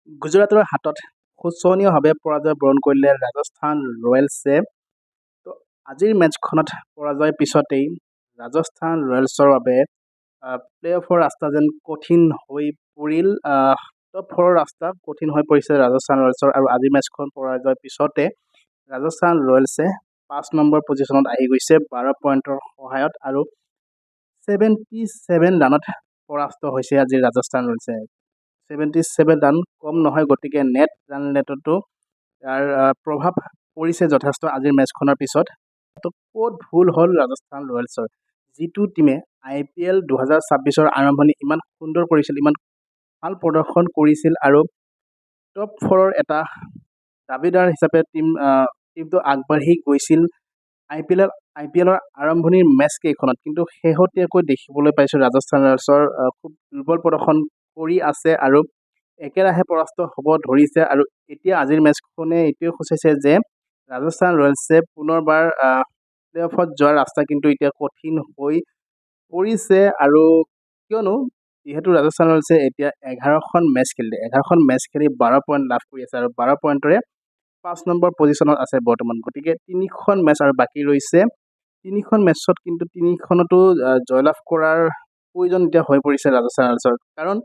গুজৰাটৰ হাতত শোচনীয়ভাৱে পৰাজয় বৰণ কৰিলে ৰাজস্থান ৰয়েলছে। তো আজিৰ মেটচখনত পৰাজয়ৰ পিছতেই ৰাজস্থান ৰয়েলছৰ বাবে প্লে অফৰ ৰাস্তা যেন কঠিন হৈ পৰিল। টপ ফ'ৰৰ ৰাস্তা কঠিন হৈ পৰিছে ৰাজস্থান ৰয়েলছৰ, আৰু আজিৰ মেটচখন পৰাজয়ৰ পিছতে ৰাজস্থান ৰয়েলছে 5 নম্বৰ পজিশ্যনত আহি গৈছে 12 পইণ্টৰ সহায়ত, আৰু 77 ৰানত পৰাস্ত হৈছে আজি ৰাজস্থান ৰয়েলছে। 77 ৰান কম নহয়, গতিকে নেট ৰান ৰেটতো ইয়াৰ প্ৰভাৱ পৰিছে যথেষ্ট আজিৰ মেচখনৰ পিছত। তো ক'ত ভুল হ'ল ৰাজস্থান ৰয়েলছৰ, যিটো টিমে IPL 2026ৰ আৰম্ভণি ইমান সুন্দৰ কৰিছিল, ইমান ভাল প্ৰদৰ্শন কৰিছিল, আৰু টপ ফ'ৰৰ এটা দাবীদাৰ হিচাপে টিমটো আগবাঢ়ি গৈছিল IPLৰ আৰম্ভণিৰ মেচ কেইখনত, কিন্তু শেহতীয়াকৈ দেখিবলৈ পাইছোঁ ৰাজস্থান ৰয়েলছৰ খুব দুৰ্বল প্ৰদৰ্শন কৰি আছে আৰু একেৰাহে পৰাস্ত হ'ব ধৰিছে। আৰু এতিয়া আজিৰ মেচখনে এইটোৱে সূচাইছে যে ৰাজস্থান ৰয়েলছে পুনৰবাৰ প্লে অফত যোৱাৰ ৰাস্তা কিন্তু এতিয়া কঠিন হৈ পৰিছে। আৰু কিয়নো যিহেতু ৰাজস্থান ৰয়েলছে এতিয়া 11খন মেচ খেলিলে, 11খন মেচ খেলি 12 পইণ্ট লাভ কৰি আছে, আৰু 12 পইণ্টৰে 5 নম্বৰ পজিশ্যনত আছে বৰ্তমান। গতিকে 3খন মেচ আৰু বাকী ৰৈছে, 3খন মেচত কিন্তু 3খনতো জয়লাভ কৰাৰ প্ৰয়োজন এতিয়া হৈ পৰিছে ৰাজস্থান ৰয়েলছৰ, কাৰণ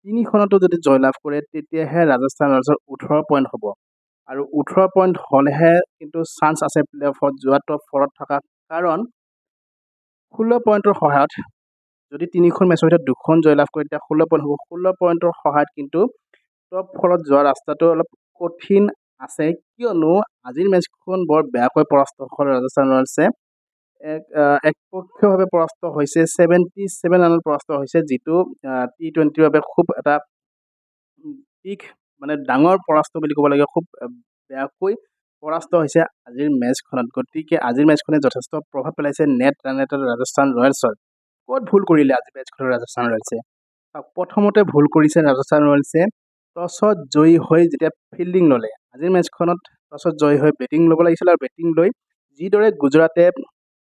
3খনতো যদি জয়লাভ কৰে তেতিয়াহে ৰাজস্থান ৰয়েলছৰ 18 পইণ্ট হ'ব, আৰু 18 পইণ্ট হ'লেহে কিন্তু চান্স আছে প্লে অফত যোৱা টপ ফ'ৰত থকা, কাৰণ 16 পইণ্টৰ সহায়ত যদি 3খন মেচৰ ভিতৰত 2খন জয়লাভ কৰে তেতিয়া 16 পইণ্ট হ'ব। 16 পইণ্টৰ সহায়ত কিন্তু টপ ফ'ৰত যোৱা ৰাস্তাটো অলপ কঠিন আছে, কিয়নো আজিৰ মেচখন বৰ বেয়াকৈ পৰাস্ত হ'ল ৰাজস্থান ৰয়েলছে। একপক্ষীয়ভাৱে পৰাস্ত হৈছে, 77 ৰানত পৰাস্ত হৈছে, যিটো T20ৰ বাবে খুব এটা বিগ মানে ডাঙৰ পৰাস্ত বুলি ক'ব লাগে, খুব বেয়াকৈ পৰাস্ত হৈছে আজিৰ মেচখনত। গতিকে আজিৰ মেচখনে যথেষ্ট প্ৰভাৱ পেলাইছে নেট ৰান ৰেটত ৰাজস্থান ৰয়েলছৰ। ক'ত ভুল কৰিলে আজি মেচখনত ৰাজস্থান ৰয়েলছে? প্ৰথমতে ভুল কৰিছে ৰাজস্থান ৰয়েলছে টছত জয়ী হৈ যেতিয়া ফিল্ডিং ল'লে। আজিৰ মেচখনত টছত জয়ী হৈ বেটিং ল'ব লাগিছিল, আৰু বেটিং লৈ যিদৰে গুজৰাটে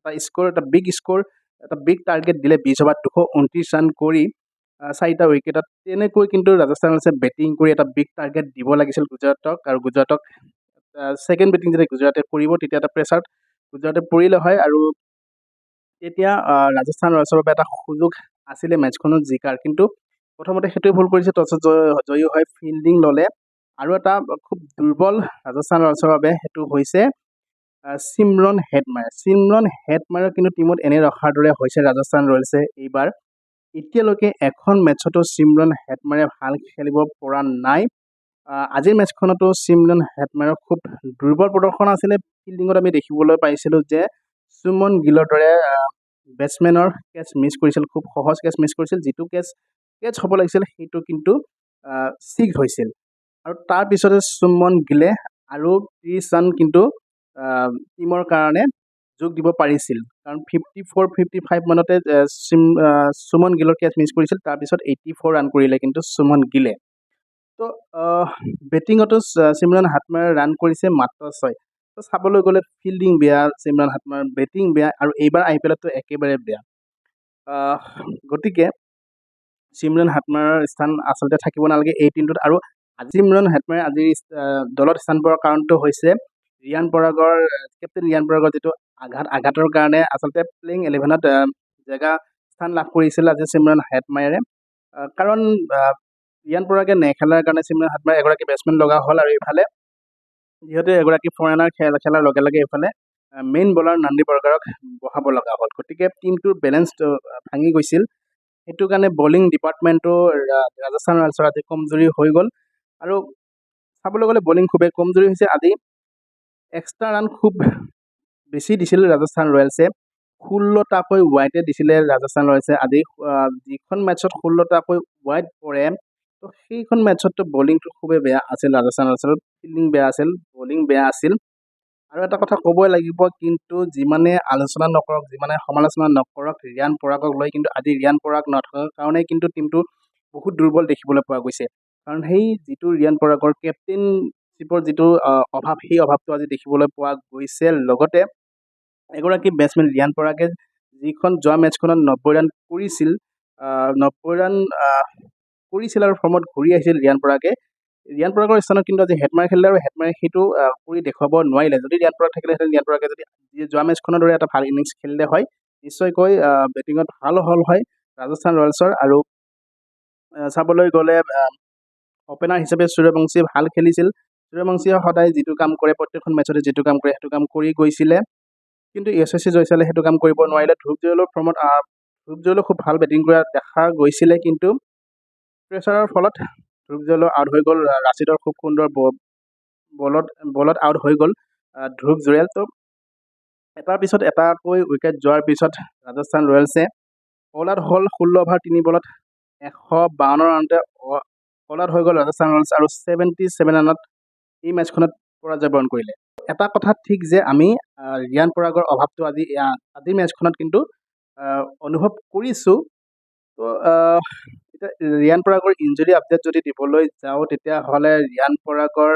এটা বিগ টাৰ্গেট দিলে 20 অভাৰত 229 ৰান কৰি 4টা উইকেটত, তেনেকৈ কিন্তু ৰাজস্থান ৰয়েলছে বেটিং কৰি এটা বিগ টাৰ্গেট দিব লাগিছিল গুজৰাটক, আৰু গুজৰাটক ছেকেণ্ড বেটিং যেতিয়া গুজৰাটে কৰিব তেতিয়া এটা প্ৰেছাৰত গুজৰাটে পৰিলে হয়, আৰু তেতিয়া ৰাজস্থান ৰয়েলছৰ বাবে এটা সুযোগ আছিলে মেচখনত জিকাৰ, কিন্তু প্ৰথমতে সেইটোৱে ভুল কৰিছে, টছত জয়ী হৈ ফিল্ডিং ল'লে। আৰু এটা খুব দুৰ্বল ৰাজস্থান ৰয়েলছৰ বাবে সেইটো হৈছে চিমৰন হেটমায়াৰক কিন্তু টিমত এনে ৰখাৰ দৰে হৈছে ৰাজস্থান ৰয়েলছে এইবাৰ। এতিয়ালৈকে এখন মেচতো চিমৰন হেটমায়াৰে ভাল খেলিব পৰা নাই। আজিৰ মেচখনতো চিমৰন হেটমায়াৰৰ খুব দুৰ্বল প্ৰদৰ্শন আছিলে। ফিল্ডিঙত আমি দেখিবলৈ পাইছিলোঁ যে সুমন গিলৰ দৰে বেটছমেনৰ কেচ মিছ কৰিছিল, খুব সহজ কেচ মিছ কৰিছিল, যিটো কেচ হ'ব লাগিছিল সেইটো কিন্তু ছিক্স হৈছিল। আৰু তাৰপিছতে সুমন গিলে আৰু 30 ৰান কিন্তু টিমৰ কাৰণে যোগ দিব পাৰিছিল, কাৰণ 54-55 মানতে সুমন গিলৰ কেচ মিছ কৰিছিল, তাৰপিছত 84 ৰান কৰিলে কিন্তু সুমন গিলে। তো বেটিঙতো চিমৰন হেটমায়াৰে ৰান কৰিছে মাত্ৰ 6। তো চাবলৈ গ'লে ফিল্ডিং বেয়া, চিমৰন হেটমায়াৰ বেটিং বেয়া, আৰু এইবাৰ IPLতো একেবাৰে বেয়া। গতিকে চিমৰন হেটমায়াৰৰ স্থান আচলতে থাকিব নালাগে এই টিমটোত। আৰু চিমৰন হেটমায়াৰে আজিৰ দলত স্থান পোৱাৰ কাৰণটো হৈছে কেপ্টেইন ৰিয়ান পৰাগৰ যিটো আঘাতৰ কাৰণে আচলতে প্লেইং 11ত স্থান লাভ কৰিছিল আজি চিমৰন হেটমায়াৰে, কাৰণ ৰিয়ান পৰাগে নেখেলাৰ কাৰণে চিমৰন হেটমায়াৰে এগৰাকী বেটছমেন লগা হ'ল, আৰু ইফালে যিহেতু এগৰাকী ফৰেনাৰ খেলাৰ লগে লগে এইফালে মেইন বলাৰ নান্দি বৰ্গাৰক বহাব লগা হ'ল। গতিকে টিমটোৰ বেলেঞ্চ ভাঙি গৈছিল, সেইটো কাৰণে বলিং ডিপাৰ্টমেণ্টটো ৰাজস্থান ৰয়েলছৰ আজি কমজুৰি হৈ গ'ল। আৰু চাবলৈ গ'লে বলিং খুবেই কমজুৰি হৈছে। আজি এক্সট্ৰা ৰান খুব বেছি দিছিল ৰাজস্থান ৰয়েলছে, 16টাকৈ ৱাইডে দিছিলে ৰাজস্থান ৰয়েলছে। আজি যিখন মেটছত 16টাকৈ ৱাইড পৰে, তো সেইখন মেটছততো বলিংটো খুবেই বেয়া আছিল ৰাজস্থান ৰয়েলছৰ, ফিল্ডিং বেয়া আছিল, বলিং বেয়া আছিল। আৰু এটা কথা ক'বই লাগিব, কিন্তু যিমানে আলোচনা নকৰক, যিমানে সমালোচনা নকৰক ৰিয়ান পৰাগক লৈ, কিন্তু আজি ৰিয়ান পৰাগ নথকাৰ কাৰণে কিন্তু টিমটো বহুত দুৰ্বল দেখিবলৈ পোৱা গৈছে। কাৰণ সেই যিটো ৰিয়ান পৰাগৰ কেপ্টেইনশ্বিপৰ যিটো অভাৱ, সেই অভাৱটো আজি দেখিবলৈ পোৱা গৈছে। লগতে এগৰাকী বেটছমেন ৰিয়ান পৰাগে যিখন যোৱা মেচখনত 90 ৰান কৰিছিল, 90 ৰান কৰিছিল আৰু ফৰ্মত ঘূৰি আহিছিল ৰিয়ান পৰাগে, ৰিয়ান পৰাগৰ স্থানত কিন্তু আজি হেটমাৰে খেলিলে আৰু হেটমাৰে সেইটো কৰি দেখুৱাব নোৱাৰিলে। যদি ৰিয়ান পৰাগ থাকিলেহেঁতেন, ৰিয়ান পৰাগে যদি যোৱা মেটচখনৰ দৰে এটা ভাল ইনিংছ খেলিলে হয়, নিশ্চয়কৈ বেটিঙত ভাল হ'ল হয় ৰাজস্থান ৰয়েলছৰ। আৰু চাবলৈ গ'লে অপেনাৰ হিচাপে সূৰ্যবংশী ভাল খেলিছিল। সূৰ্যবংশীয়ে সদায় যিটো কাম কৰে, প্ৰত্যেকখন মেটচতে যিটো কাম কৰে সেইটো কাম কৰি গৈছিলে। কিন্তু যশস্বী জয়ছালে সেইটো কাম কৰিব নোৱাৰিলে। ধ্ৰুৱ জুৰেলো খুব ভাল বেটিং কৰা দেখা গৈছিলে, কিন্তু প্ৰেছাৰৰ ফলত ধ্ৰুৱ জুৰেলো আউট হৈ গ'ল। ৰাছিদৰ খুব সুন্দৰ বলত আউট হৈ গ'ল ধ্ৰুৱ জুৰেল। তো এটাৰ পিছত এটাকৈ উইকেট যোৱাৰ পিছত ৰাজস্থান ৰয়েলছে অল আউট হ'ল 16 অভাৰ 3 বলত 152 ৰানতে অল আউট হৈ গ'ল ৰাজস্থান ৰয়েলছ আৰু 77 ৰানত এই মেটচখনত পৰাজয় বৰণ কৰিলে। এটা কথা ঠিক যে আমি ৰিয়ান পৰাগৰ অভাৱটো আজিৰ মেটচখনত কিন্তু অনুভৱ কৰিছোঁ। তো এতিয়া ৰিয়ান পৰাগৰ ইঞ্জুৰি আপডেট যদি দিবলৈ যাওঁ, তেতিয়াহ'লে ৰিয়ান পৰাগৰ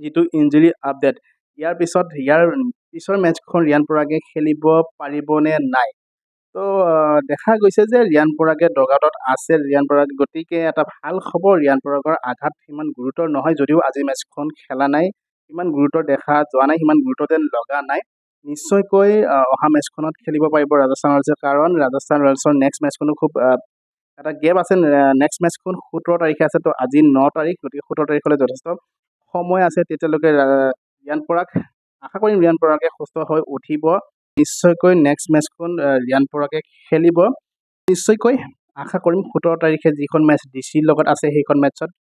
যিটো ইঞ্জুৰি আপডেট, ইয়াৰ পিছৰ মেটচখন ৰিয়ান পৰাগে খেলিব পাৰিবনে নাই। তো দেখা গৈছে যে ৰিয়ান পৰাগে ডগআউটত আছে। ৰিয়ান পৰাগ, গতিকে এটা ভাল খবৰ, ৰিয়ান পৰাগৰ আঘাত সিমান গুৰুতৰ নহয়। যদিও আজি মেটচখন খেলা নাই, সিমান গুৰুতৰ দেখা যোৱা নাই, সিমান গুৰুতৰ যেন লগা নাই। নিশ্চয়কৈ অহা মেটচখনত খেলিব পাৰিব ৰাজস্থান ৰয়েলছে, কাৰণ ৰাজস্থান ৰয়েলছৰ নেক্সট মেটচখনো খুব এটা গেপ আছে। নেক্সট মেটচখন 17 তাৰিখে আছে। তো আজি 9 তাৰিখ, গতিকে 17 তাৰিখলৈ যথেষ্ট সময় আছে। তেতিয়ালৈকে ৰিয়ান পৰাগ, আশা কৰিম ৰিয়ান পৰাগে সুস্থ হৈ উঠিব। নিশ্চয়কৈ নেক্সট মেটচখন ৰিয়ান পৰাগে খেলিব। নিশ্চয়কৈ আশা কৰিম 17 তাৰিখে যিখন মেটচ ডিচিৰ লগত আছে, সেইখন মেটচত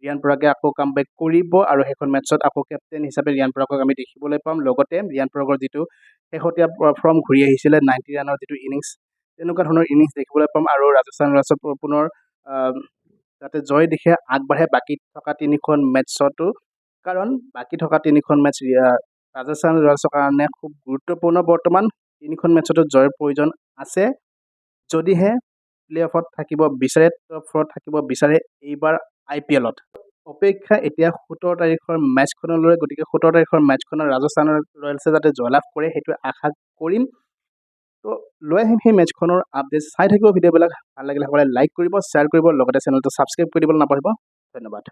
ৰিয়ান পৰাগে আকৌ কামবেক কৰিব আৰু সেইখন মেটচত আকৌ কেপ্টেইন হিচাপে ৰিয়ান পৰাগক আমি দেখিবলৈ পাম। লগতে ৰিয়ান পৰাগৰ যিটো শেহতীয়া ফৰ্ম ঘূৰি আহিছিলে, 90 ৰানৰ যিটো ইনিংছ, তেনেকুৱা ধৰণৰ ইনিংছ দেখিবলৈ পাম। আৰু ৰাজস্থান ৰয়েলছৰ পুনৰ যাতে জয় দিশে আগবাঢ়ে বাকী থকা 3খন মেটচতো, কাৰণ বাকী থকা 3খন মেটচ ৰাজস্থান ৰয়েলছৰ কাৰণে খুব গুৰুত্বপূৰ্ণ। বৰ্তমান 3খন মেটচতো জয়ৰ প্ৰয়োজন আছে, যদিহে প্লে অফত থাকিব বিচাৰে, টপ 4ত থাকিব বিচাৰে এইবাৰ IPLত। অপেক্ষা এতিয়া 17 তাৰিখৰ মেটচখনলৈ। গতিকে 17 তাৰিখৰ মেটচখনত ৰাজস্থান ৰয়েলছে যাতে জয়লাভ কৰে, সেইটো আশা কৰিম। তো লৈ আহিম সেই মেটচখনৰ আপডেট। চাই থাকিব ভিডিঅ'বিলাক। ভাল লাগিলে সকলোৱে লাইক কৰিব, শ্বেয়াৰ কৰিব, লগতে চেনেলটো ছাবস্ক্ৰাইব কৰি দিবলৈ নাপাহৰিব। ধন্যবাদ।